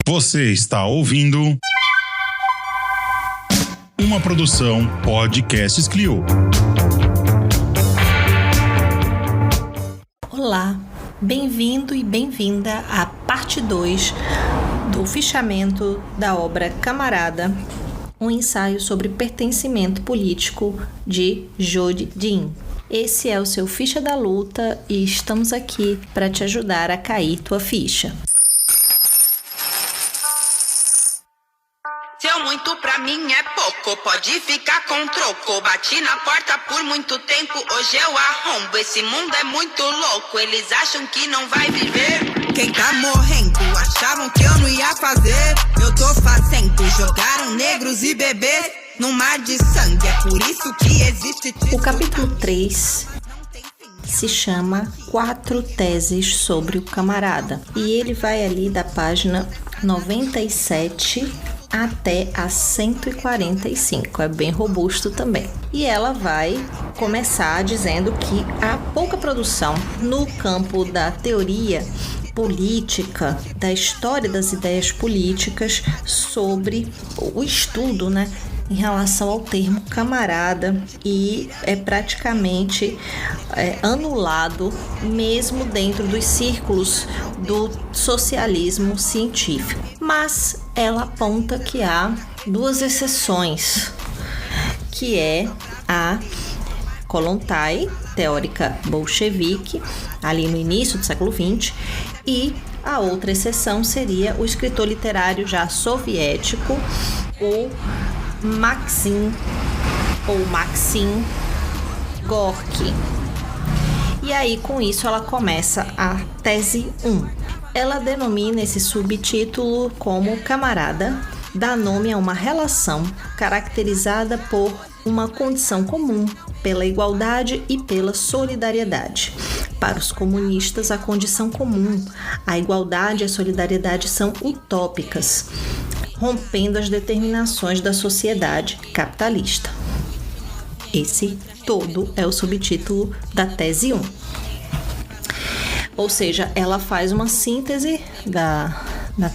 Você está ouvindo uma produção Podcasts Clio. Olá, bem-vindo e bem-vinda à parte 2 do fichamento da obra Camarada, um ensaio sobre pertencimento político de Jodi Dean. Esse é o seu Ficha da Luta e estamos aqui para te ajudar a cair tua ficha. Seu muito pra mim é pouco, pode ficar com troco. Bati na porta por muito tempo, hoje eu arrombo. Esse mundo é muito louco, eles acham que não vai viver. Quem tá morrendo, achavam que eu não ia fazer. Eu tô fazendo, jogaram negros e bebês num mar de sangue, é por isso que existe... O capítulo 3 se chama 4 teses sobre o camarada. E ele vai ali da página 97 até a 145, é bem robusto também. E ela vai começar dizendo que há pouca produção no campo da teoria política, da história das ideias políticas sobre o estudo, em relação ao termo camarada, e é praticamente anulado mesmo dentro dos círculos do socialismo científico. Mas ela aponta que há 2 exceções, que é a Kollontai, teórica bolchevique, ali no início do século XX, e a outra exceção seria o escritor literário já soviético, o Maxim Gorky. E aí, com isso, ela começa a tese 1. Ela denomina esse subtítulo como camarada, dá nome a uma relação caracterizada por uma condição comum, pela igualdade e pela solidariedade. Para os comunistas, a condição comum, a igualdade e a solidariedade são utópicas, rompendo as determinações da sociedade capitalista. Esse todo é o subtítulo da tese 1. Ou seja, ela faz uma síntese da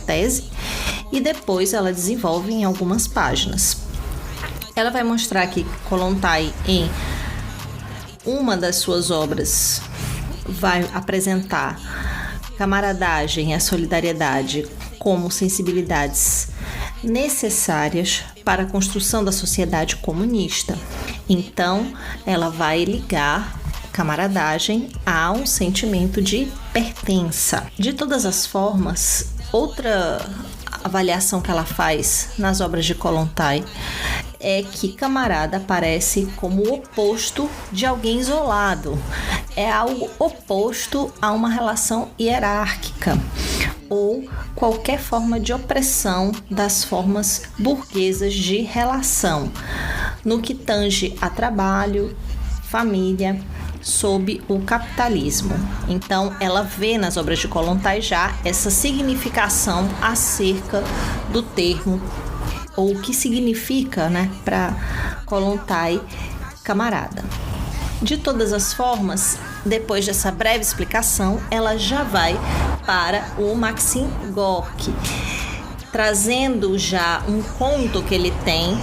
tese e depois ela desenvolve em algumas páginas. Ela vai mostrar que Kollontai, em uma das suas obras, vai apresentar camaradagem e a solidariedade como sensibilidades necessárias para a construção da sociedade comunista. Então, ela vai ligar camaradagem a um sentimento de pertença. De todas as formas, outra avaliação que ela faz nas obras de Kollontai é que camarada aparece como o oposto de alguém isolado. É algo oposto a uma relação hierárquica ou qualquer forma de opressão das formas burguesas de relação, no que tange a trabalho, família, sob o capitalismo. Então, ela vê nas obras de Kollontai já essa significação acerca do termo, ou o que significa, para Kollontai, camarada. De todas as formas, depois dessa breve explicação, ela já vai para o Maxim Gorky, trazendo já um conto que ele tem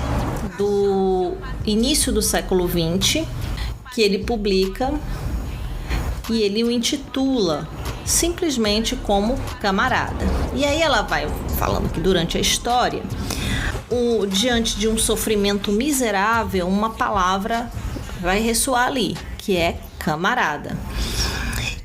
do início do século XX, que ele publica, e ele o intitula simplesmente como Camarada. E aí ela vai falando que durante a história, diante de um sofrimento miserável, uma palavra vai ressoar ali, que é camarada.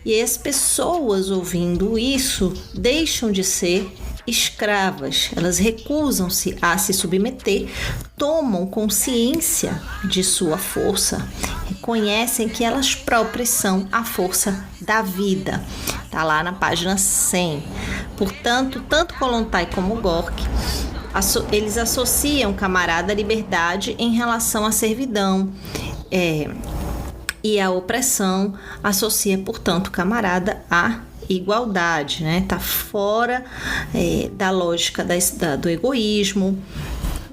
E as pessoas ouvindo isso deixam de ser escravas, elas recusam-se a se submeter, tomam consciência de sua força, reconhecem que elas próprias são a força da vida. Está lá na página 100. Portanto, tanto Kollontai como Gorky, eles associam camarada à liberdade em relação à servidão, e a opressão associa, portanto, camarada à igualdade, Tá fora da lógica do egoísmo,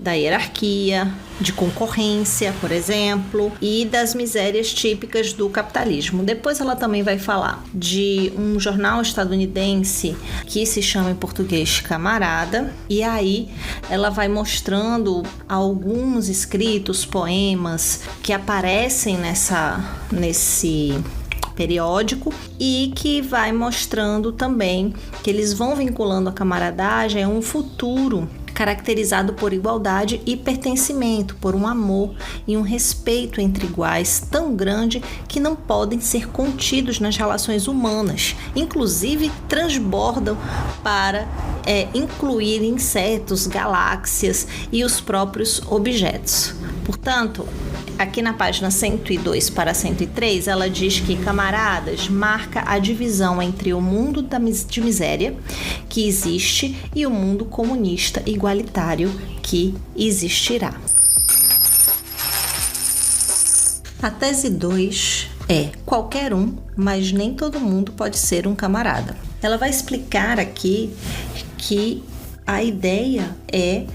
da hierarquia, de concorrência, por exemplo, e das misérias típicas do capitalismo. Depois ela também vai falar de um jornal estadunidense que se chama em português Camarada, e aí ela vai mostrando alguns escritos, poemas que aparecem nesse periódico e que vai mostrando também que eles vão vinculando a camaradagem a um futuro caracterizado por igualdade e pertencimento, por um amor e um respeito entre iguais tão grande que não podem ser contidos nas relações humanas, inclusive transbordam para incluir insetos, galáxias e os próprios objetos. Portanto, aqui na página 102 para 103, ela diz que Camaradas marca a divisão entre o mundo de miséria que existe e o mundo comunista igualitário que existirá. A tese 2 é: qualquer um, mas nem todo mundo pode ser um camarada. Ela vai explicar aqui que a ideia é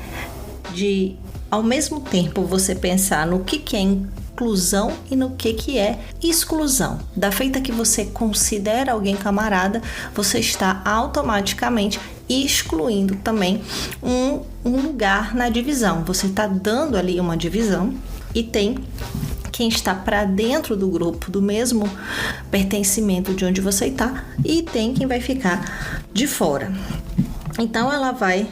de, ao mesmo tempo, você pensar no que é inclusão e no que é exclusão. Da feita que você considera alguém camarada, você está automaticamente excluindo também um lugar na divisão. Você está dando ali uma divisão e tem quem está para dentro do grupo, do mesmo pertencimento de onde você está, e tem quem vai ficar de fora. Então ela vai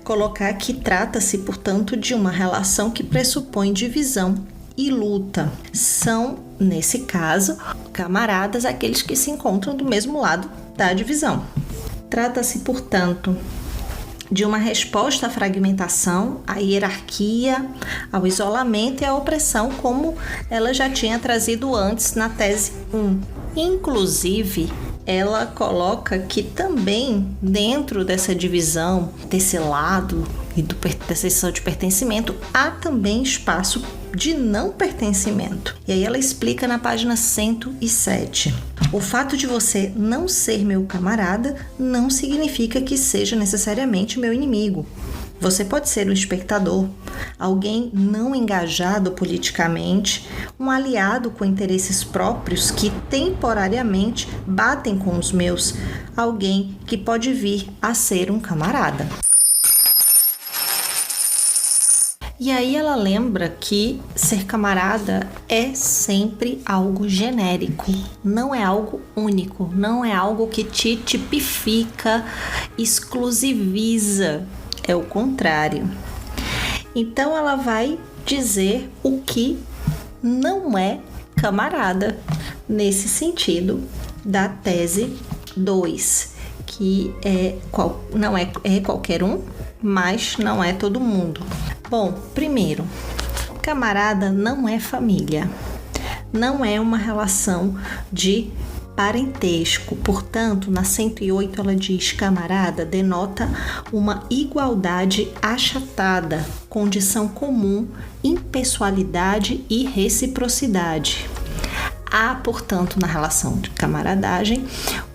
colocar que trata-se, portanto, de uma relação que pressupõe divisão e luta. São, nesse caso, camaradas aqueles que se encontram do mesmo lado da divisão. Trata-se, portanto, de uma resposta à fragmentação, à hierarquia, ao isolamento e à opressão, como ela já tinha trazido antes na tese 1. Inclusive, ela coloca que também dentro dessa divisão, desse lado e dessa sensação de pertencimento, há também espaço de não pertencimento. E aí ela explica na página 107. O fato de você não ser meu camarada não significa que seja necessariamente meu inimigo. Você pode ser um espectador, alguém não engajado politicamente, um aliado com interesses próprios que temporariamente batem com os meus, alguém que pode vir a ser um camarada. E aí ela lembra que ser camarada é sempre algo genérico, não é algo único, não é algo que te tipifica, exclusiviza. É o contrário. Então ela vai dizer o que não é camarada nesse sentido da tese 2, que não é qualquer um, mas não é todo mundo. Bom, primeiro, camarada não é família, não é uma relação de parentesco. Portanto, na 108 ela diz: camarada denota uma igualdade achatada, condição comum, impessoalidade e reciprocidade. Há, portanto, na relação de camaradagem,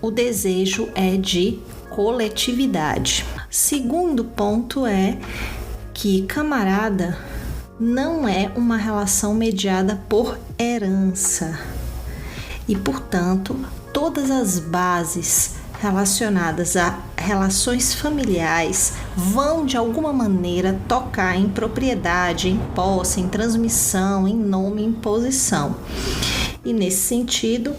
o desejo é de coletividade. Segundo ponto é que camarada não é uma relação mediada por herança. E, portanto, todas as bases relacionadas a relações familiares vão, de alguma maneira, tocar em propriedade, em posse, em transmissão, em nome, em posição. E, nesse sentido,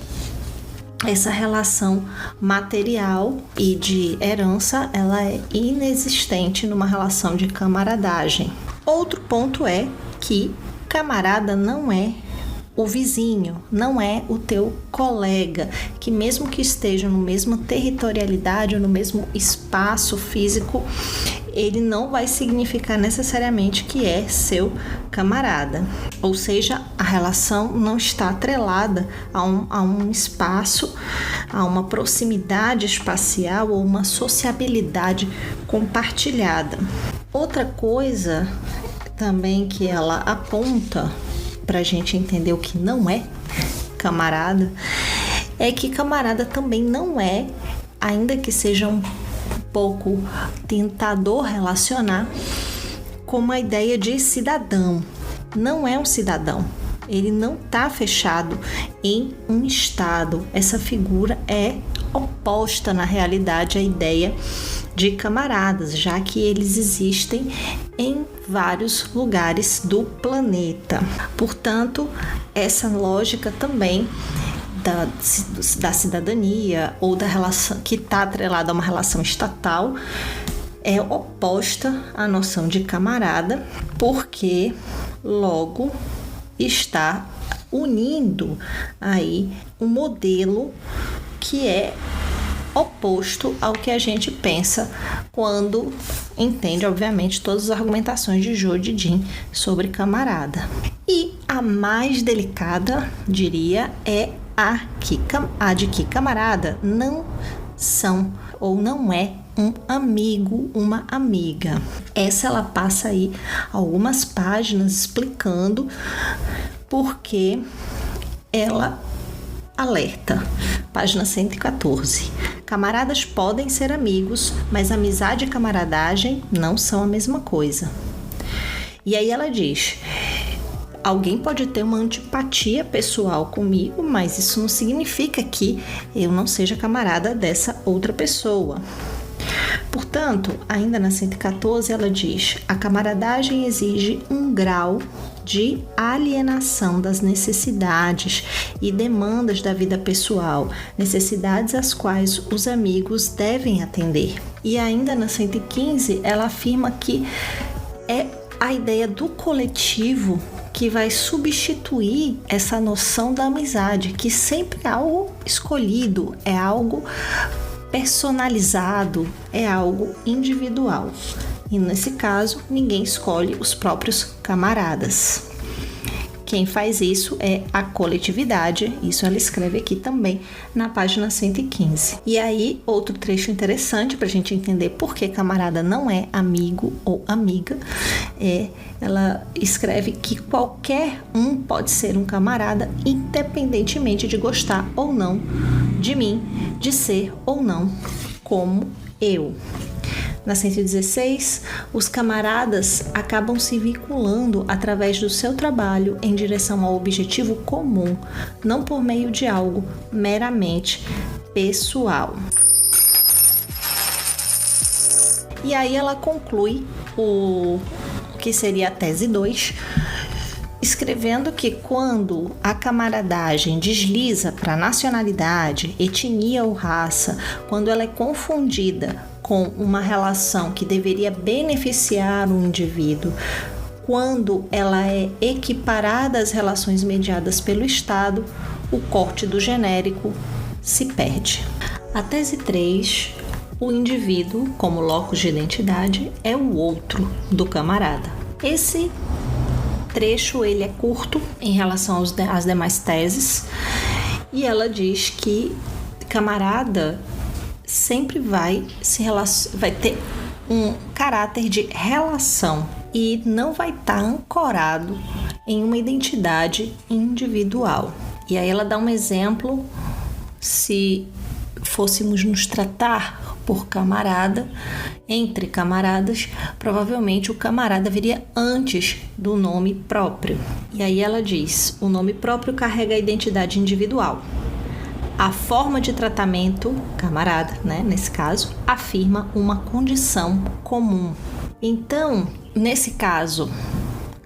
essa relação material e de herança, ela é inexistente numa relação de camaradagem. Outro ponto é que camarada não é o vizinho, não é o teu colega, que mesmo que esteja no mesmo territorialidade ou no mesmo espaço físico, ele não vai significar necessariamente que é seu camarada. Ou seja, a relação não está atrelada a um espaço, a uma proximidade espacial ou uma sociabilidade compartilhada. Outra coisa também que ela aponta para a gente entender o que não é camarada, é que camarada também não é, ainda que seja um pouco tentador relacionar, como a ideia de cidadão. Não é um cidadão. Ele não está fechado em um estado. Essa figura é oposta, na realidade, à ideia de camaradas, já que eles existem em vários lugares do planeta. Portanto, essa lógica também da cidadania ou da relação que está atrelada a uma relação estatal é oposta à noção de camarada, porque logo está unindo aí um modelo que é oposto ao que a gente pensa quando entende, obviamente, todas as argumentações de Zhou Jijin sobre camarada. E a mais delicada, diria, é a de que camarada não são ou não é um amigo, uma amiga. Essa ela passa aí algumas páginas explicando porque ela alerta. Página 114. Camaradas podem ser amigos, mas amizade e camaradagem não são a mesma coisa. E aí ela diz: alguém pode ter uma antipatia pessoal comigo, mas isso não significa que eu não seja camarada dessa outra pessoa. Portanto, ainda na 114, ela diz: a camaradagem exige um grau de alienação das necessidades e demandas da vida pessoal, necessidades às quais os amigos devem atender. E ainda na 115, ela afirma que é a ideia do coletivo que vai substituir essa noção da amizade, que sempre é algo escolhido, é algo personalizado, é algo individual. E nesse caso, ninguém escolhe os próprios camaradas. Quem faz isso é a coletividade. Isso ela escreve aqui também na página 115. E aí, outro trecho interessante para a gente entender por que camarada não é amigo ou amiga, ela escreve que qualquer um pode ser um camarada, independentemente de gostar ou não de mim, de ser ou não como eu. Na 116, os camaradas acabam se vinculando através do seu trabalho em direção ao objetivo comum, não por meio de algo meramente pessoal. E aí ela conclui o que seria a tese 2, escrevendo que quando a camaradagem desliza para nacionalidade, etnia ou raça, quando ela é confundida com uma relação que deveria beneficiar o indivíduo, quando ela é equiparada às relações mediadas pelo Estado, o corte do genérico se perde. A tese 3, o indivíduo, como locus de identidade, é o outro do camarada. Esse trecho ele é curto em relação às demais teses, e ela diz que camarada sempre vai ter um caráter de relação e não vai estar ancorado em uma identidade individual. E aí ela dá um exemplo: se fôssemos nos tratar por camarada, entre camaradas, provavelmente o camarada viria antes do nome próprio. E aí ela diz: o nome próprio carrega a identidade individual. A forma de tratamento, camarada, nesse caso, afirma uma condição comum. Então, nesse caso,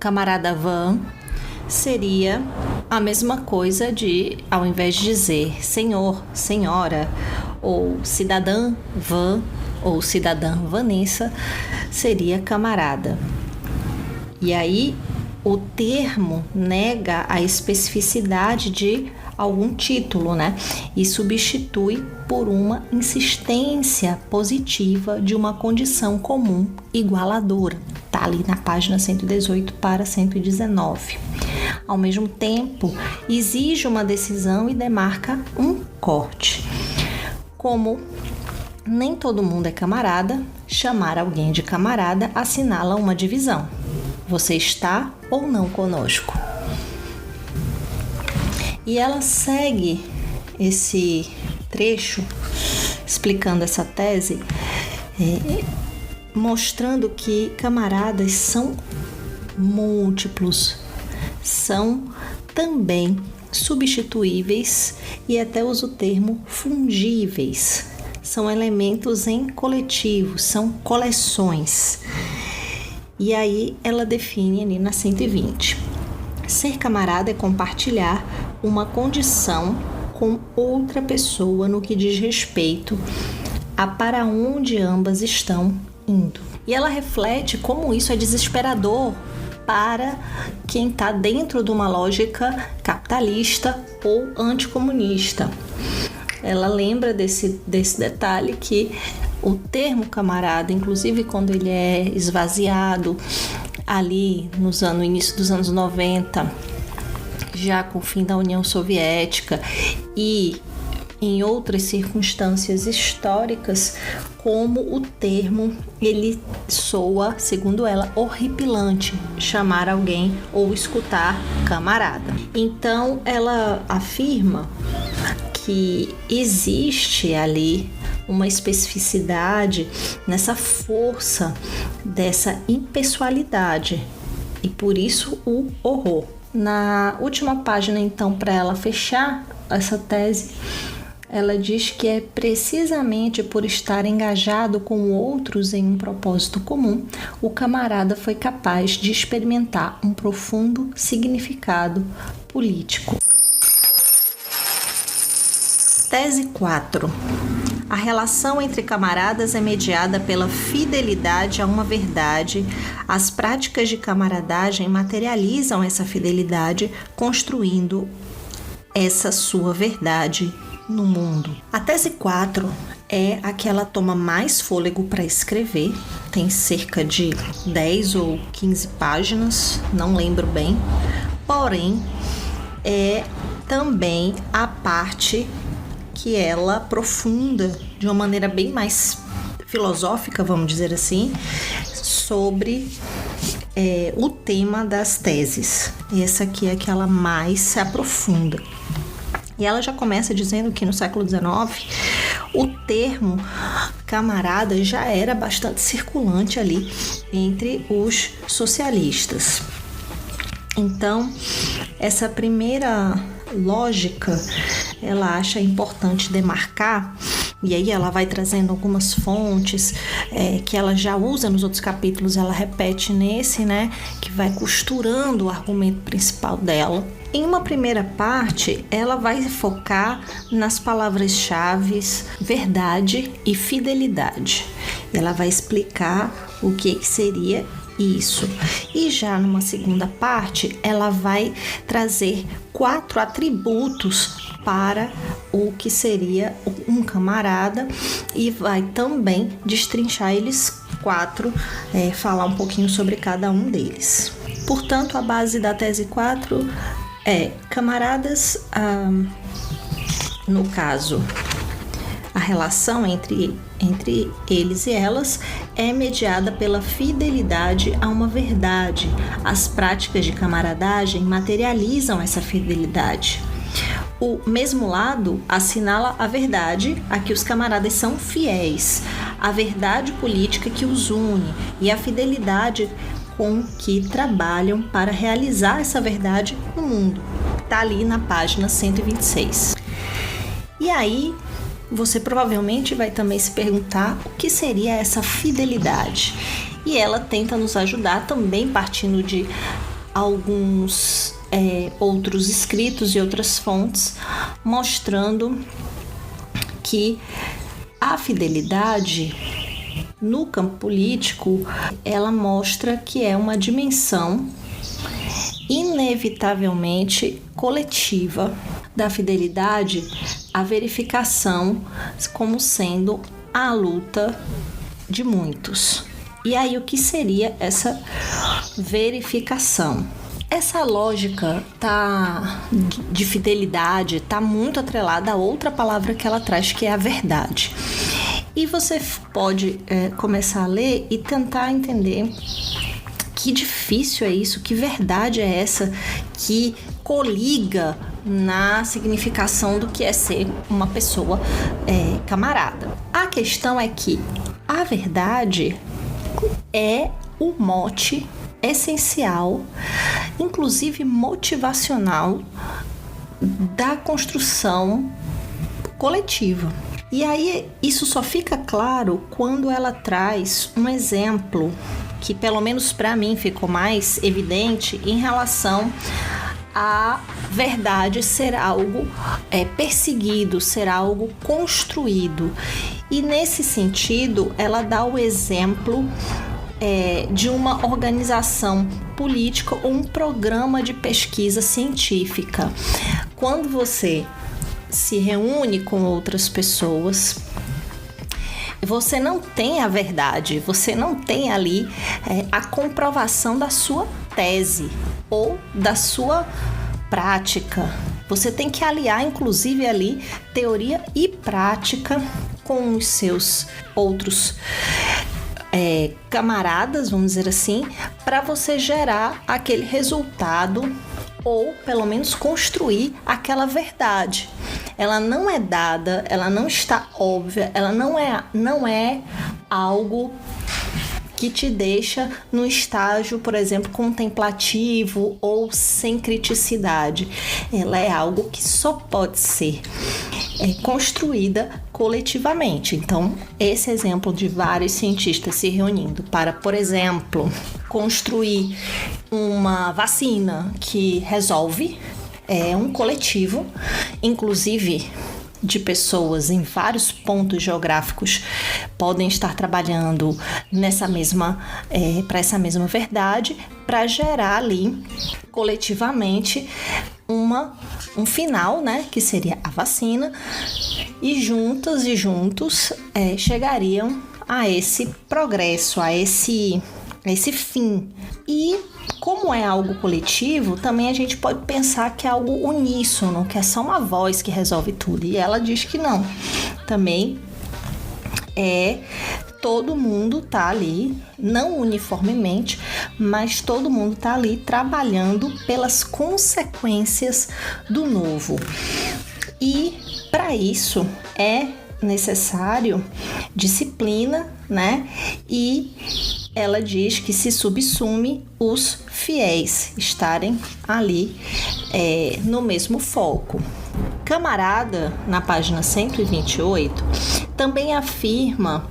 camarada van seria a mesma coisa de, ao invés de dizer senhor, senhora, ou cidadã van, ou cidadã Vanessa, seria camarada. E aí, o termo nega a especificidade de algum título, e substitui por uma insistência positiva de uma condição comum igualadora. Está ali na página 118 para 119. Ao mesmo tempo, exige uma decisão e demarca um corte. Como nem todo mundo é camarada, chamar alguém de camarada assinala uma divisão. Você está ou não conosco? E ela segue esse trecho explicando essa tese, mostrando que camaradas são múltiplos, são também substituíveis e até usa o termo fungíveis. São elementos em coletivo, são coleções. E aí ela define ali na 120. Ser camarada é compartilhar uma condição com outra pessoa no que diz respeito a para onde ambas estão indo. E ela reflete como isso é desesperador para quem está dentro de uma lógica capitalista ou anticomunista. Ela lembra desse detalhe que o termo camarada, inclusive quando ele é esvaziado ali no início dos anos 90, já com o fim da União Soviética e em outras circunstâncias históricas, como o termo ele soa, segundo ela, horripilante, chamar alguém ou escutar camarada. Então ela afirma que existe ali uma especificidade nessa força dessa impessoalidade e por isso o horror. Na última página, então, para ela fechar essa tese, ela diz que é precisamente por estar engajado com outros em um propósito comum, o camarada foi capaz de experimentar um profundo significado político. Tese 4. A relação entre camaradas é mediada pela fidelidade a uma verdade. As práticas de camaradagem materializam essa fidelidade, construindo essa sua verdade no mundo. A tese 4 é a que ela toma mais fôlego para escrever. Tem cerca de 10 ou 15 páginas, não lembro bem. Porém, é também a parte que ela aprofunda de uma maneira bem mais filosófica, vamos dizer assim, sobre o tema das teses. Essa aqui é a que ela mais se aprofunda. E ela já começa dizendo que no século XIX o termo camarada já era bastante circulante ali entre os socialistas. Então, essa primeira lógica, ela acha importante demarcar, e aí ela vai trazendo algumas fontes que ela já usa nos outros capítulos, ela repete nesse, né, que vai costurando o argumento principal dela. Em uma primeira parte, ela vai focar nas palavras-chave verdade e fidelidade. Ela vai explicar o que seria isso. E já numa segunda parte, ela vai trazer 4 atributos para o que seria um camarada e vai também destrinchar eles 4, falar um pouquinho sobre cada um deles. Portanto, a base da tese 4 é camaradas, no caso, a relação entre eles e elas é mediada pela fidelidade a uma verdade. As práticas de camaradagem materializam essa fidelidade. O mesmo lado assinala a verdade a que os camaradas são fiéis, a verdade política que os une e a fidelidade com que trabalham para realizar essa verdade no mundo. Está ali na página 126. E aí, você provavelmente vai também se perguntar o que seria essa fidelidade. E ela tenta nos ajudar também partindo de alguns outros escritos e outras fontes, mostrando que a fidelidade no campo político, ela mostra que é uma dimensão inevitavelmente coletiva da fidelidade, a verificação como sendo a luta de muitos. E aí, o que seria essa verificação? Essa lógica de fidelidade está muito atrelada a outra palavra que ela traz, que é a verdade. E você pode começar a ler e tentar entender que difícil é isso, que verdade é essa que coliga na significação do que é ser uma pessoa camarada. A questão é que a verdade é o mote essencial, inclusive motivacional, da construção coletiva. E aí isso só fica claro quando ela traz um exemplo que, pelo menos para mim, ficou mais evidente em relação à verdade ser algo perseguido, ser algo construído. E nesse sentido, ela dá o exemplo de uma organização política ou um programa de pesquisa científica. Quando você se reúne com outras pessoas, você não tem a verdade, você não tem ali a comprovação da sua tese ou da sua prática. Você tem que aliar, inclusive, ali teoria e prática com os seus outros camaradas, vamos dizer assim, para você gerar aquele resultado ou pelo menos construir aquela verdade. Ela não é dada, ela não está óbvia, ela não é algo que te deixa no estágio, por exemplo, contemplativo ou sem criticidade. Ela é algo que só pode ser construída coletivamente. Então, esse exemplo de vários cientistas se reunindo para, por exemplo, construir uma vacina que resolve, é um coletivo, inclusive de pessoas em vários pontos geográficos podem estar trabalhando para essa mesma verdade, para gerar ali coletivamente um final, né, que seria a vacina, e juntas e juntos chegariam a esse progresso, a esse fim. E como é algo coletivo, também a gente pode pensar que é algo uníssono, que é só uma voz que resolve tudo. E ela diz que não. Também todo mundo tá ali, não uniformemente, mas todo mundo tá ali trabalhando pelas consequências do novo. E para isso é necessário disciplina, né? E ela diz que se subsume os fiéis estarem ali no mesmo foco. Camarada, na página 128, também afirma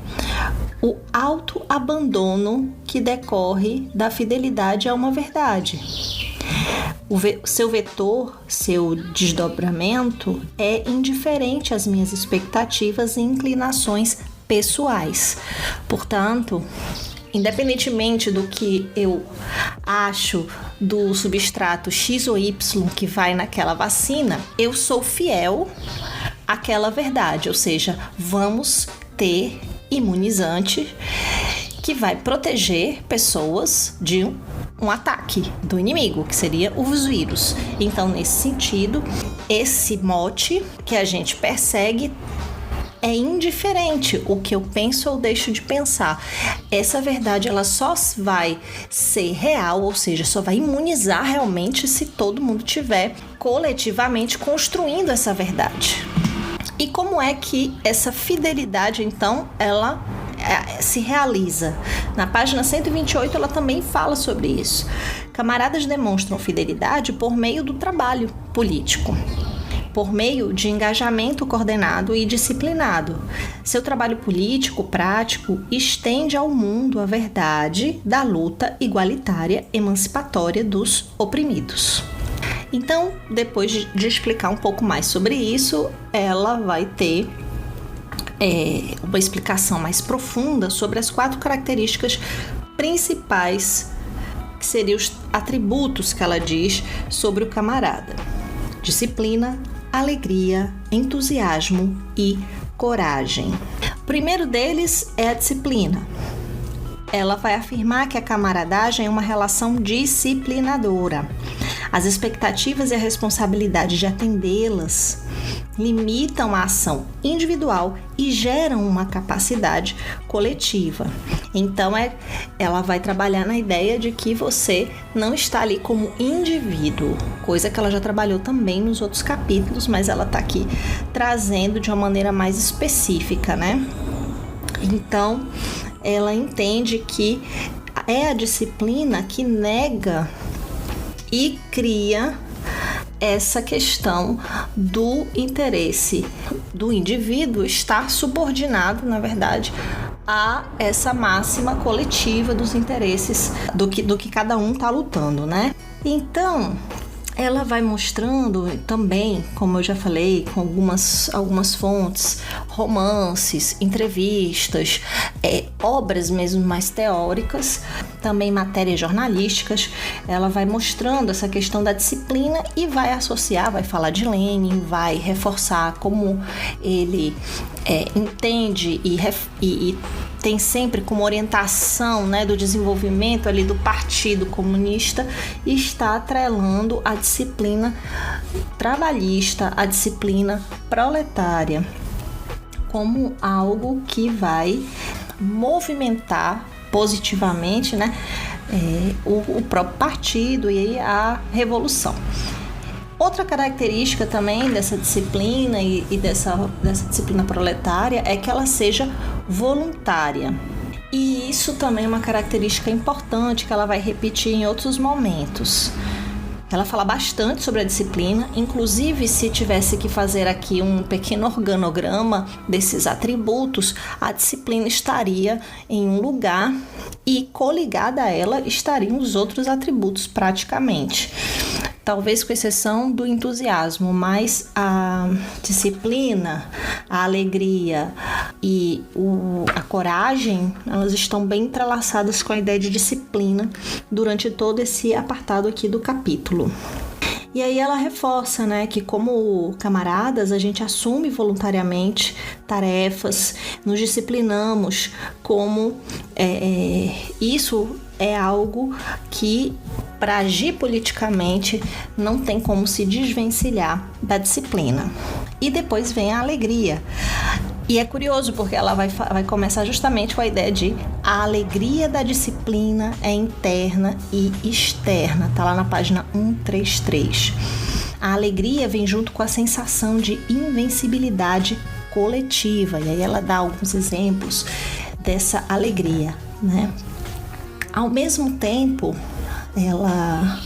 o autoabandono que decorre da fidelidade a uma verdade. Seu vetor, seu desdobramento é indiferente às minhas expectativas e inclinações pessoais. Portanto, independentemente do que eu acho do substrato X ou Y que vai naquela vacina, eu sou fiel àquela verdade, ou seja, vamos ter imunizante que vai proteger pessoas de um ataque do inimigo, que seria os vírus. Então, nesse sentido, esse mote que a gente persegue é indiferente o que eu penso ou deixo de pensar. Essa verdade, ela só vai ser real, ou seja, só vai imunizar realmente se todo mundo estiver coletivamente construindo essa verdade. E como é que essa fidelidade, então, ela se realiza? Na página 128, ela também fala sobre isso. Camaradas demonstram fidelidade por meio do trabalho político, por meio de engajamento coordenado e disciplinado. Seu trabalho político prático estende ao mundo a verdade da luta igualitária emancipatória dos oprimidos. Então, depois de explicar um pouco mais sobre isso, ela vai ter uma explicação mais profunda sobre as 4 características principais, que seriam os atributos que ela diz sobre o camarada: disciplina, alegria, entusiasmo e coragem. O primeiro deles é a disciplina. Ela vai afirmar que a camaradagem é uma relação disciplinadora. As expectativas e a responsabilidade de atendê-las limitam a ação individual e geram uma capacidade coletiva. Então, ela vai trabalhar na ideia de que você não está ali como indivíduo, coisa que ela já trabalhou também nos outros capítulos, mas ela está aqui trazendo de uma maneira mais específica, né? Então, ela entende que é a disciplina que nega e cria essa questão do interesse do indivíduo estar subordinado, na verdade, a essa máxima coletiva dos interesses do que cada um está lutando, né? Então, ela vai mostrando também, como eu já falei, com algumas fontes, romances, entrevistas, obras mesmo mais teóricas, também matérias jornalísticas. Ela vai mostrando essa questão da disciplina e vai associar, vai falar de Lenin, vai reforçar como ele entende e tem sempre como orientação, né, do desenvolvimento ali do Partido Comunista, e está atrelando a disciplina trabalhista, a disciplina proletária, como algo que vai movimentar positivamente, né, o próprio partido e a revolução. Outra característica também dessa disciplina e dessa disciplina proletária é que ela seja voluntária. E isso também é uma característica importante que ela vai repetir em outros momentos. Ela fala bastante sobre a disciplina, inclusive se tivesse que fazer aqui um pequeno organograma desses atributos, a disciplina estaria em um lugar e coligada a ela estariam os outros atributos praticamente. Talvez com exceção do entusiasmo, mas a disciplina, a alegria e a coragem, elas estão bem entrelaçadas com a ideia de disciplina durante todo esse apartado aqui do capítulo. E aí ela reforça, né, que como camaradas a gente assume voluntariamente tarefas, nos disciplinamos, como isso é algo que, para agir politicamente, não tem como se desvencilhar da disciplina. E depois vem a alegria. E é curioso porque ela vai começar justamente com a ideia de a alegria da disciplina é interna e externa. Tá lá na página 133. A alegria vem junto com a sensação de invencibilidade coletiva. E aí ela dá alguns exemplos dessa alegria, né? Ao mesmo tempo, ela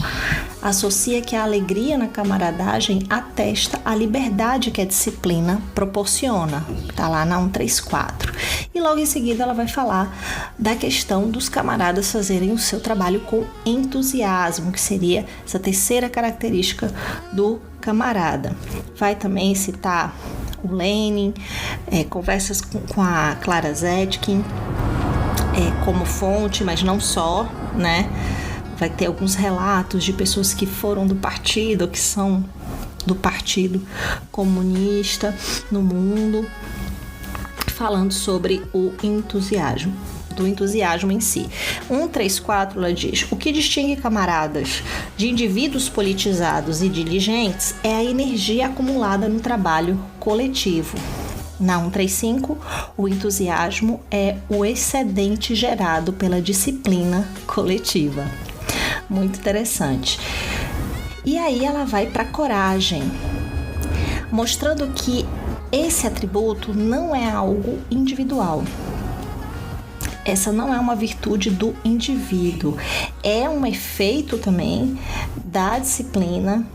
associa que a alegria na camaradagem atesta a liberdade que a disciplina proporciona. Está lá na 134. E logo em seguida ela vai falar da questão dos camaradas fazerem o seu trabalho com entusiasmo, que seria essa terceira característica do camarada. Vai também citar o Lenin, conversas com a Clara Zetkin, como fonte, mas não só, né? Vai ter alguns relatos de pessoas que foram do partido, que são do Partido Comunista no mundo, falando sobre o entusiasmo, do entusiasmo em si. 134, ela diz: o que distingue camaradas de indivíduos politizados e diligentes é a energia acumulada no trabalho coletivo. Na 135, o entusiasmo é o excedente gerado pela disciplina coletiva. Muito interessante. E aí ela vai para a coragem, mostrando que esse atributo não é algo individual. Essa não é uma virtude do indivíduo, é um efeito também da disciplina,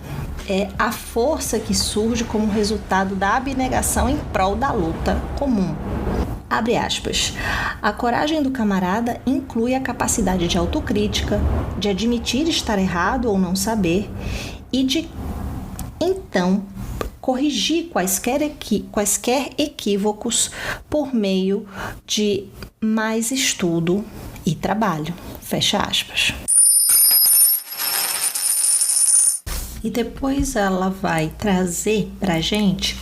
é a força que surge como resultado da abnegação em prol da luta comum. Abre aspas. A coragem do camarada inclui a capacidade de autocrítica, de admitir estar errado ou não saber e de, então, corrigir quaisquer equívocos por meio de mais estudo e trabalho. Fecha aspas. E depois ela vai trazer para a gente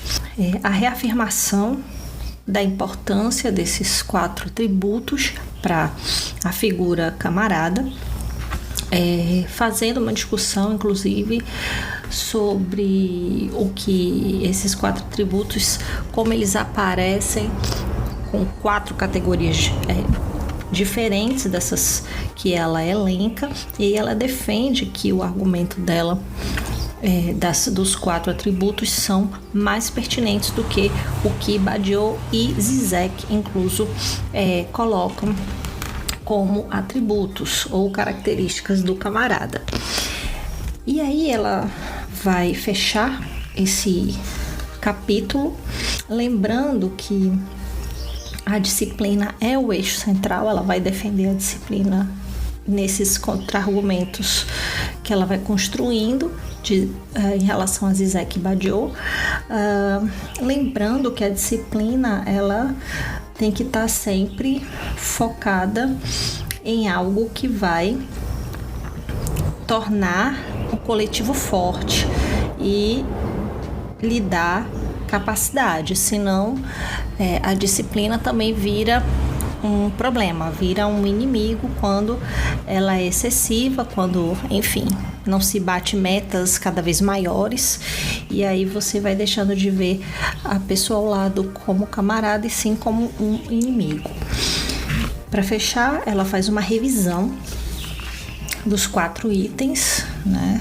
a reafirmação da importância desses 4 atributos para a figura camarada, fazendo uma discussão, inclusive, sobre o que esses 4 atributos, como eles aparecem com 4 categorias diferentes dessas que ela elenca, e ela defende que o argumento dela dos 4 atributos são mais pertinentes do que o que Badiou e Zizek, incluso, colocam como atributos ou características do camarada. E aí ela vai fechar esse capítulo lembrando que a disciplina é o eixo central. Ela vai defender a disciplina nesses contra-argumentos que ela vai construindo em relação a Zizek e Badiou, lembrando que a disciplina ela tem que estar sempre focada em algo que vai tornar o coletivo forte e lhe dar capacidade, senão a disciplina também vira um problema, vira um inimigo quando ela é excessiva, quando, enfim, não se bate metas cada vez maiores, e aí você vai deixando de ver a pessoa ao lado como camarada e sim como um inimigo. Para fechar, ela faz uma revisão dos 4 itens, né,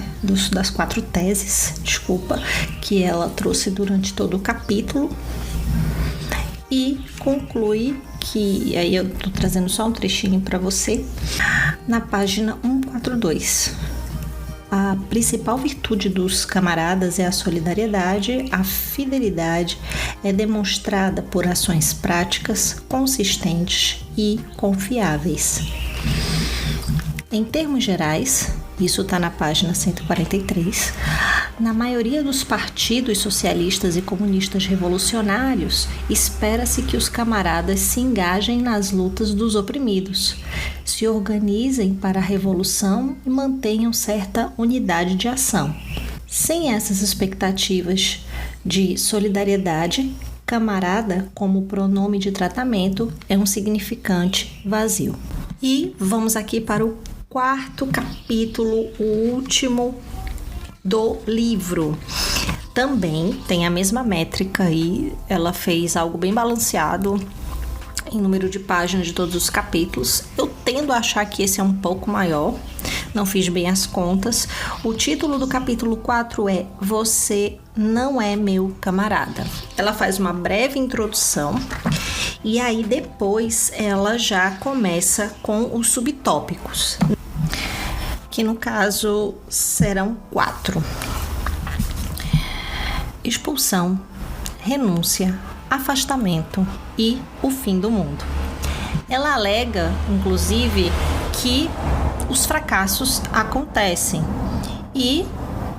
das 4 teses, que ela trouxe durante todo o capítulo, e conclui que, aí eu tô trazendo só um trechinho para você, na página 142. A principal virtude dos camaradas é a solidariedade. A fidelidade é demonstrada por ações práticas, consistentes e confiáveis. Em termos gerais, isso está na página 143, na maioria dos partidos socialistas e comunistas revolucionários, espera-se que os camaradas se engajem nas lutas dos oprimidos, se organizem para a revolução e mantenham certa unidade de ação. Sem essas expectativas de solidariedade, camarada, como pronome de tratamento, é um significante vazio. E vamos aqui para o 4º capítulo, o último do livro. Também tem a mesma métrica e ela fez algo bem balanceado em número de páginas de todos os capítulos. Eu tendo a achar que esse é um pouco maior, não fiz bem as contas. O título do capítulo 4 é Você Não É Meu Camarada. Ela faz uma breve introdução e aí depois ela já começa com os subtópicos, que no caso serão 4: expulsão, renúncia, afastamento e o fim do mundo. Ela alega, inclusive, que os fracassos acontecem e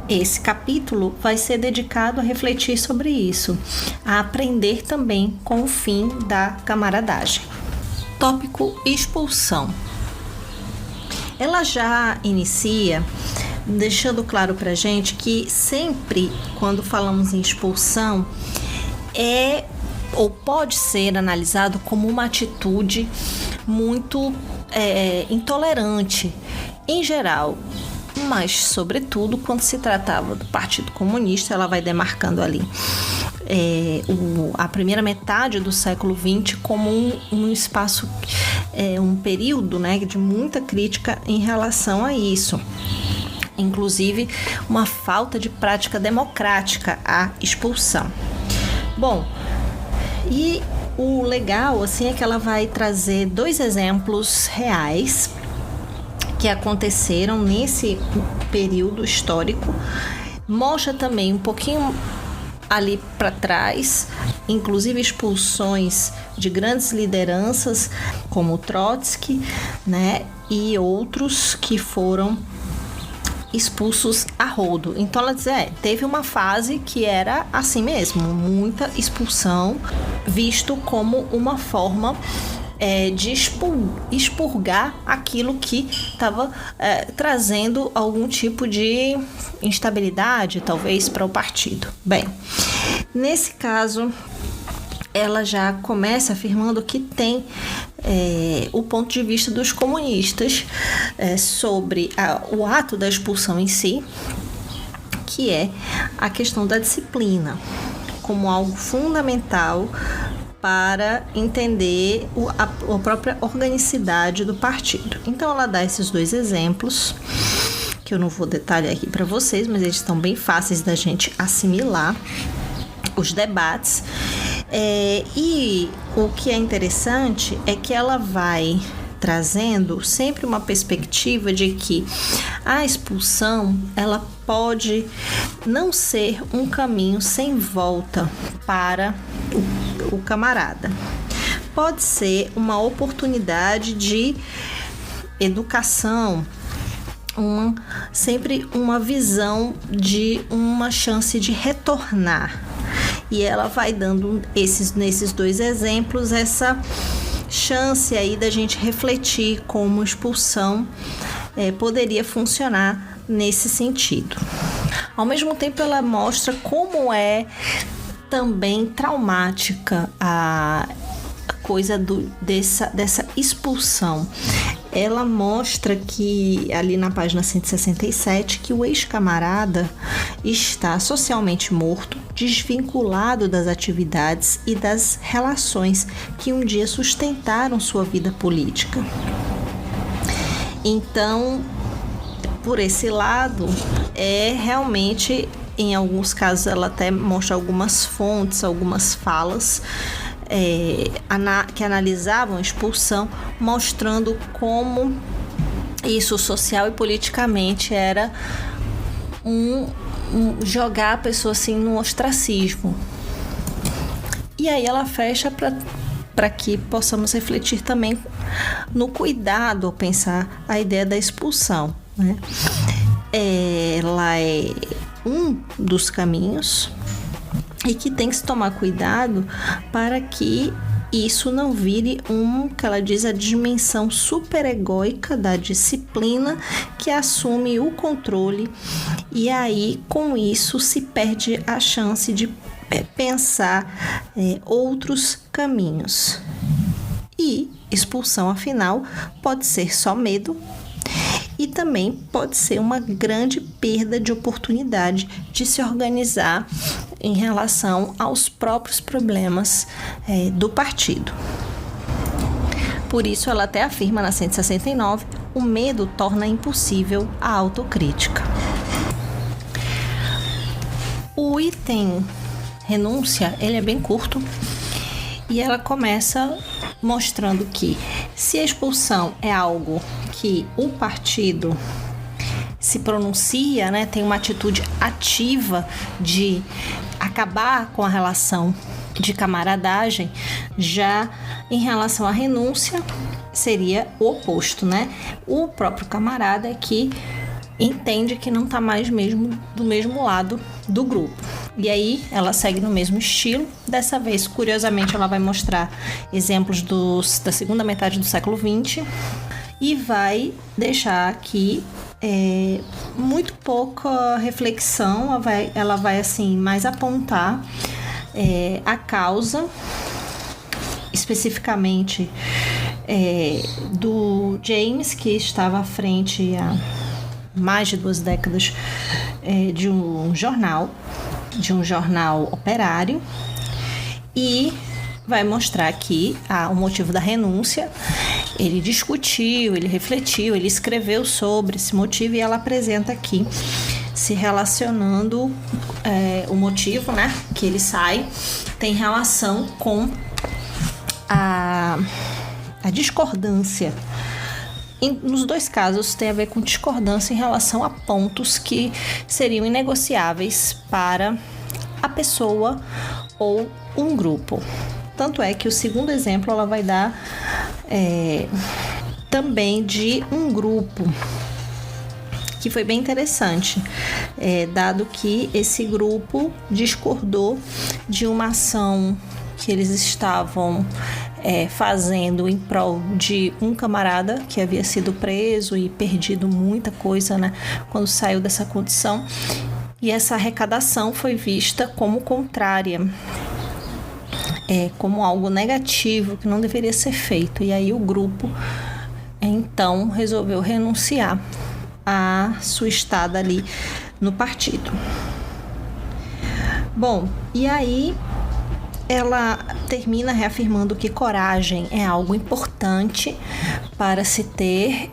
esse capítulo vai ser dedicado a refletir sobre isso, a aprender também com o fim da camaradagem. Tópico expulsão. Ela já inicia deixando claro pra gente que sempre quando falamos em expulsão é ou pode ser analisado como uma atitude muito intolerante em geral, mas sobretudo quando se tratava do Partido Comunista. Ela vai demarcando ali a primeira metade do século XX como um espaço, um período, né, de muita crítica em relação a isso, inclusive uma falta de prática democrática à expulsão. Bom, e o legal assim é que ela vai trazer 2 exemplos reais que aconteceram nesse período histórico, mostra também um pouquinho ali para trás, inclusive expulsões de grandes lideranças como Trotsky, né, e outros que foram expulsos a rodo. Então ela diz, teve uma fase que era assim mesmo, muita expulsão, visto como uma forma de expurgar aquilo que estava trazendo algum tipo de instabilidade, talvez, para o partido. Bem, nesse caso, ela já começa afirmando que tem o ponto de vista dos comunistas sobre o ato da expulsão em si, que é a questão da disciplina como algo fundamental para entender a própria organicidade do partido. Então ela dá esses 2 exemplos que eu não vou detalhar aqui para vocês, mas eles estão bem fáceis da gente assimilar, os debates. E o que é interessante é que ela vai trazendo sempre uma perspectiva de que a expulsão, ela pode não ser um caminho sem volta para o camarada. Pode ser uma oportunidade de educação, sempre uma visão de uma chance de retornar. E ela vai dando nesses dois exemplos essa chance aí da gente refletir como expulsão poderia funcionar nesse sentido. Ao mesmo tempo, ela mostra como é também traumática a coisa dessa expulsão. Ela mostra que, ali na página 167, que o ex-camarada está socialmente morto, desvinculado das atividades e das relações que um dia sustentaram sua vida política. Então, por esse lado, realmente, em alguns casos, ela até mostra algumas fontes, algumas falas que analisavam a expulsão, mostrando como isso social e politicamente era jogar a pessoa assim no ostracismo. E aí ela fecha para que possamos refletir também no cuidado ao pensar a ideia da expulsão, né? Ela é um dos caminhos e que tem que se tomar cuidado para que isso não vire que ela diz, a dimensão superegóica da disciplina que assume o controle, e aí com isso se perde a chance de pensar outros caminhos. E expulsão, afinal, pode ser só medo, e também pode ser uma grande perda de oportunidade de se organizar em relação aos próprios problemas do partido. Por isso, ela até afirma na 169, o medo torna impossível a autocrítica. O item renúncia, ele é bem curto, e ela começa mostrando que se a expulsão é algo que o partido se pronuncia, né, tem uma atitude ativa de acabar com a relação de camaradagem, já em relação à renúncia seria o oposto, né? O próprio camarada que entende que não está mais do mesmo lado do grupo. E aí ela segue no mesmo estilo. Dessa vez, curiosamente, ela vai mostrar exemplos da segunda metade do século XX e vai deixar aqui muito pouca reflexão. Ela vai assim mais apontar a causa, especificamente do James, que estava à frente há mais de 2 décadas de um jornal operário, e vai mostrar aqui o motivo da renúncia. Ele discutiu, ele refletiu, ele escreveu sobre esse motivo, e ela apresenta aqui, se relacionando o motivo, né, que ele sai, tem relação com a discordância. Nos 2 casos tem a ver com discordância em relação a pontos que seriam inegociáveis para a pessoa ou um grupo. Tanto é que o segundo exemplo ela vai dar também de um grupo, que foi bem interessante, dado que esse grupo discordou de uma ação que eles estavam fazendo em prol de um camarada que havia sido preso e perdido muita coisa, né, quando saiu dessa condição, e essa arrecadação foi vista como contrária, como algo negativo que não deveria ser feito, e aí o grupo então resolveu renunciar à sua estada ali no partido. Bom, e aí ela termina reafirmando que coragem é algo importante para se ter,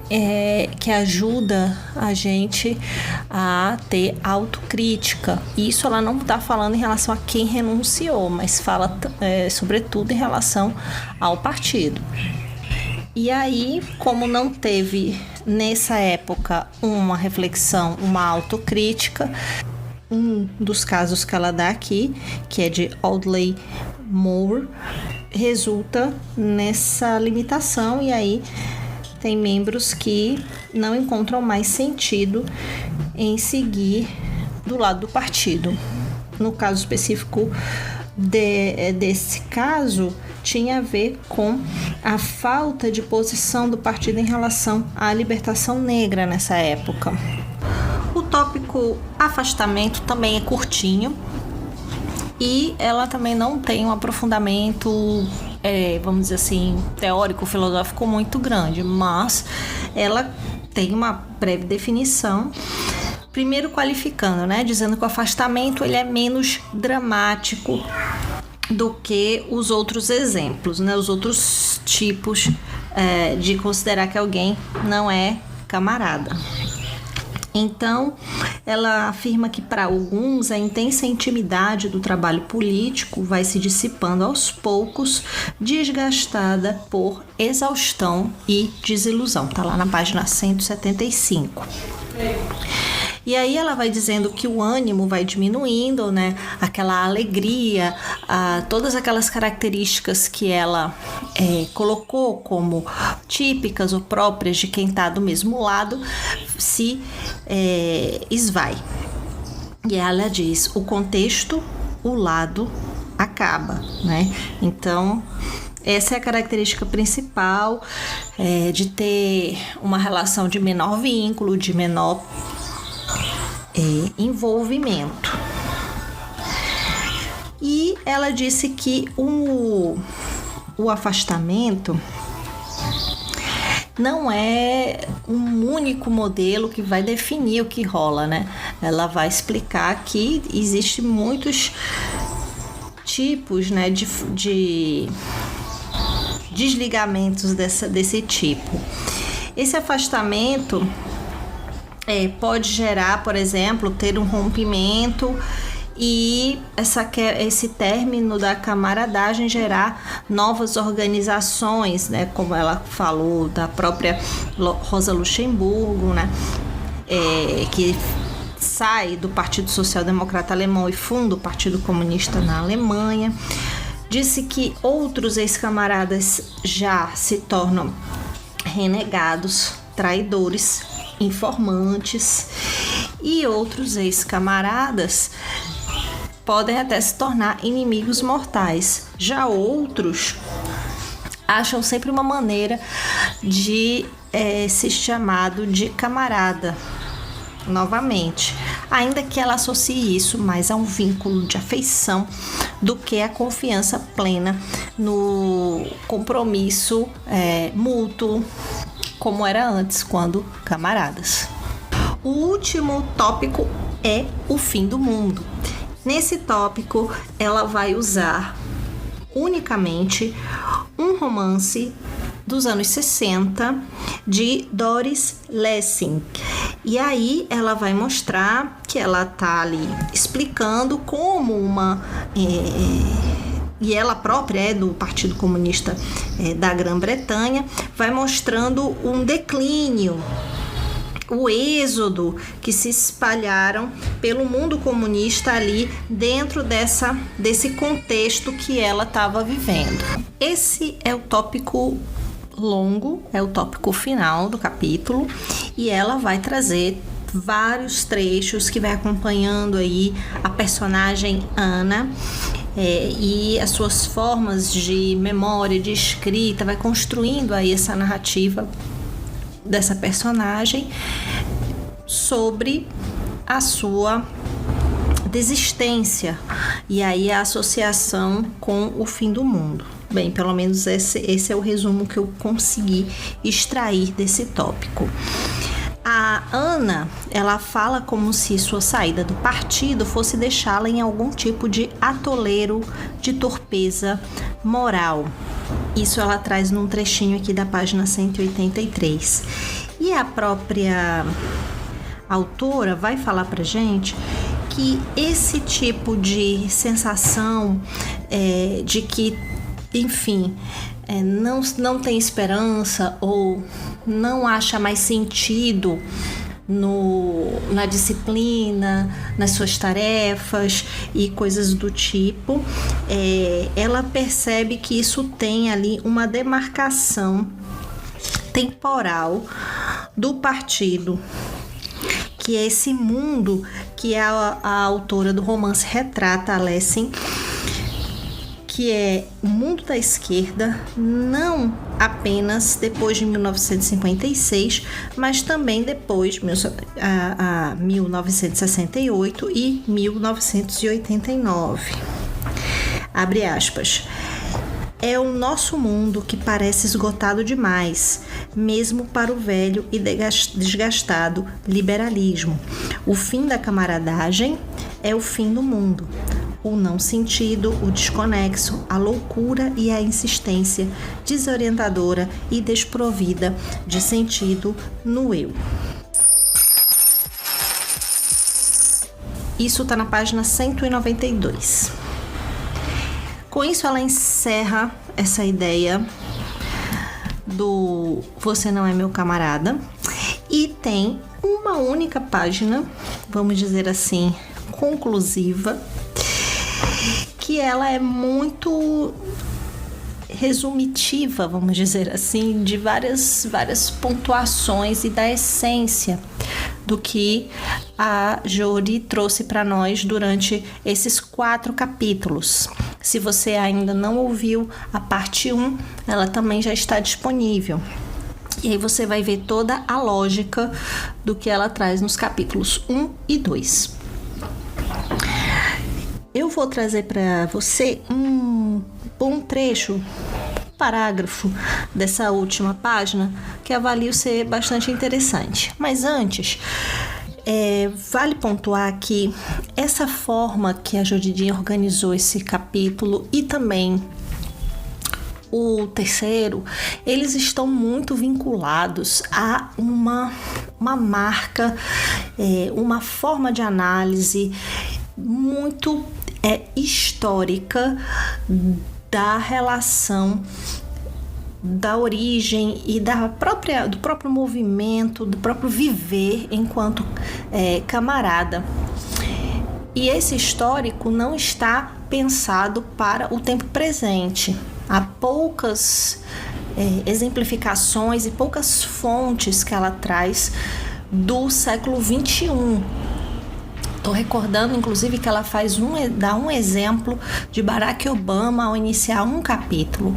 que ajuda a gente a ter autocrítica. Isso ela não está falando em relação a quem renunciou, mas fala sobretudo em relação ao partido. E aí, como não teve nessa época uma reflexão, uma autocrítica, um dos casos que ela dá aqui, que é de Audley Moore, resulta nessa limitação, e aí tem membros que não encontram mais sentido em seguir do lado do partido. No caso específico desse caso, tinha a ver com a falta de posição do partido em relação à libertação negra nessa época. O tópico afastamento também é curtinho e ela também não tem um aprofundamento, vamos dizer assim, teórico, filosófico muito grande, mas ela tem uma breve definição, primeiro qualificando, né, dizendo que o afastamento ele é menos dramático do que os outros exemplos, né, os outros tipos de considerar que alguém não é camarada. Então, ela afirma que para alguns a intensa intimidade do trabalho político vai se dissipando aos poucos, desgastada por exaustão e desilusão. Está lá na página 175. E aí ela vai dizendo que o ânimo vai diminuindo, né? Aquela alegria, todas aquelas características que ela colocou como típicas ou próprias de quem está do mesmo lado, se esvai. E ela diz, o contexto, o lado acaba, né? Então, essa é a característica principal de ter uma relação de menor vínculo, de menor envolvimento. E ela disse que o afastamento não é um único modelo que vai definir o que rola, né? Ela vai explicar que existem muitos tipos, né, de desligamentos desse tipo. Esse afastamento pode gerar, por exemplo, ter um rompimento e esse término da camaradagem gerar novas organizações, né? Como ela falou da própria Rosa Luxemburgo, né? Que sai do Partido Social Democrata Alemão e funda o Partido Comunista na Alemanha. Disse que outros ex-camaradas já se tornam renegados, traidores, informantes, e outros ex-camaradas podem até se tornar inimigos mortais. Já outros acham sempre uma maneira de ser chamado de camarada novamente, ainda que ela associe isso mais a um vínculo de afeição do que a confiança plena no compromisso mútuo, como era antes, quando camaradas. O último tópico é o fim do mundo. Nesse tópico, ela vai usar unicamente um romance dos anos 60 de Doris Lessing. E aí ela vai mostrar que ela tá ali explicando como e ela própria é do Partido Comunista da Grã-Bretanha, vai mostrando um declínio, o êxodo que se espalharam pelo mundo comunista ali dentro desse contexto que ela estava vivendo. Esse é o tópico longo, é o tópico final do capítulo, e ela vai trazer vários trechos que vai acompanhando aí a personagem Ana e as suas formas de memória, de escrita, vai construindo aí essa narrativa dessa personagem sobre a sua desistência e aí a associação com o fim do mundo. Bem, pelo menos esse é o resumo que eu consegui extrair desse tópico. A Ana, ela fala como se sua saída do partido fosse deixá-la em algum tipo de atoleiro de torpeza moral. Isso ela traz num trechinho aqui da página 183. E a própria autora vai falar pra gente que esse tipo de sensação de que, enfim, não tem esperança ou não acha mais sentido na disciplina, nas suas tarefas e coisas do tipo, ela percebe que isso tem ali uma demarcação temporal do partido, que é esse mundo que a autora do romance retrata, a Lessing, que é o mundo da esquerda, não apenas depois de 1956, mas também depois de 1968 e 1989. Abre aspas. É o nosso mundo que parece esgotado demais, mesmo para o velho e desgastado liberalismo. O fim da camaradagem é o fim do mundo. O não sentido, o desconexo, a loucura e a insistência desorientadora e desprovida de sentido no eu. Isso está na página 192. Com isso, ela encerra essa ideia do Você Não É Meu Camarada e tem uma única página, vamos dizer assim, conclusiva, que ela é muito resumitiva, vamos dizer assim, de várias pontuações e da essência do que a Jodi trouxe para nós durante esses 4 capítulos. Se você ainda não ouviu a parte 1, ela também já está disponível. E aí você vai ver toda a lógica do que ela traz nos capítulos 1 e 2. Eu vou trazer para você um trecho, parágrafo dessa última página que avalio ser bastante interessante. Mas antes, vale pontuar que essa forma que a Jodi organizou esse capítulo e também o terceiro, eles estão muito vinculados a uma marca, uma forma de análise muito histórica da relação da origem e do próprio movimento, do próprio viver enquanto camarada. E esse histórico não está pensado para o tempo presente. Há poucas exemplificações e poucas fontes que ela traz do século XXI. Estou recordando, inclusive, que ela dá um exemplo de Barack Obama ao iniciar um capítulo.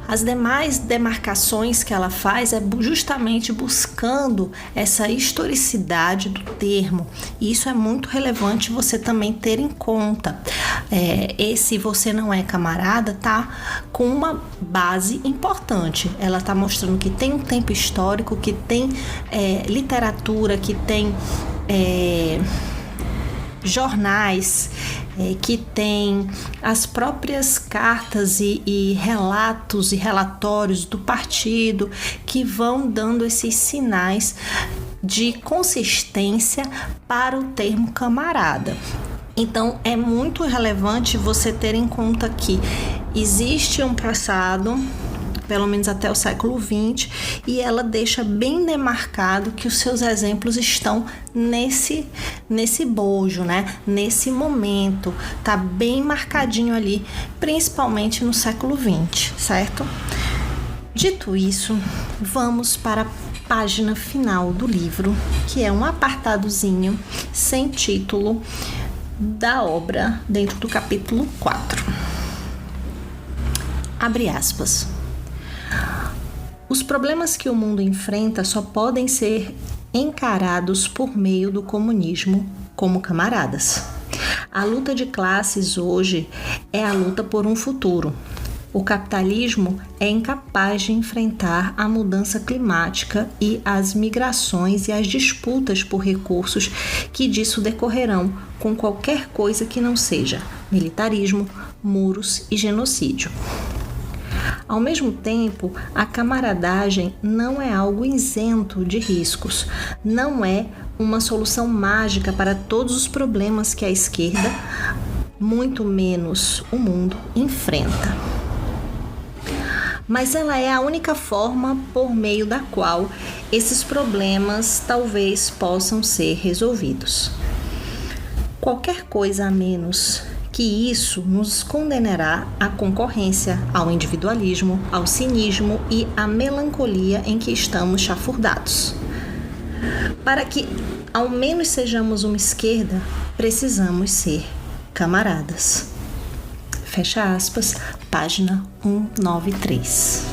As demais demarcações que ela faz é justamente buscando essa historicidade do termo. E isso é muito relevante você também ter em conta. Esse Você Não É Camarada tá com uma base importante. Ela está mostrando que tem um tempo histórico, que tem literatura, que tem jornais, que tem as próprias cartas e relatos e relatórios do partido que vão dando esses sinais de consistência para o termo camarada. Então é muito relevante você ter em conta que existe um passado, pelo menos até o século XX, e ela deixa bem demarcado que os seus exemplos estão nesse bojo, né? Nesse momento, tá bem marcadinho ali, principalmente no século XX, certo? Dito isso, vamos para a página final do livro, que é um apartadozinho sem título da obra dentro do capítulo 4. Abre aspas. Os problemas que o mundo enfrenta só podem ser encarados por meio do comunismo como camaradas. A luta de classes hoje é a luta por um futuro. O capitalismo é incapaz de enfrentar a mudança climática e as migrações e as disputas por recursos que disso decorrerão com qualquer coisa que não seja militarismo, muros e genocídio. Ao mesmo tempo, a camaradagem não é algo isento de riscos, não é uma solução mágica para todos os problemas que a esquerda, muito menos o mundo, enfrenta. Mas ela é a única forma por meio da qual esses problemas talvez possam ser resolvidos. Qualquer coisa a menos que isso nos condenará à concorrência, ao individualismo, ao cinismo e à melancolia em que estamos chafurdados. Para que ao menos sejamos uma esquerda, precisamos ser camaradas. Fecha aspas, página 193.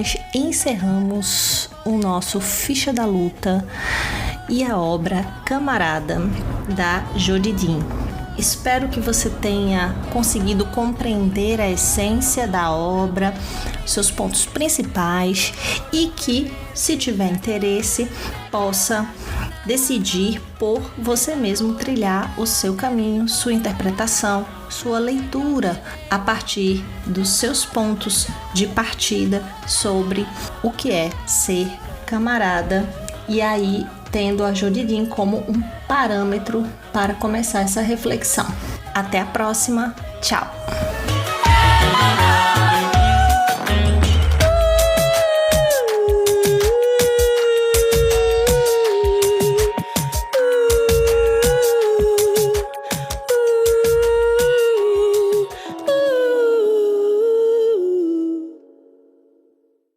Nós encerramos o nosso Ficha da Luta e a obra Camarada, da Jodidin. Espero que você tenha conseguido compreender a essência da obra, seus pontos principais e que, se tiver interesse, possa decidir por você mesmo trilhar o seu caminho, sua interpretação, sua leitura a partir dos seus pontos de partida sobre o que é ser camarada, e aí tendo a Jodidin como um parâmetro para começar essa reflexão. Até a próxima, tchau!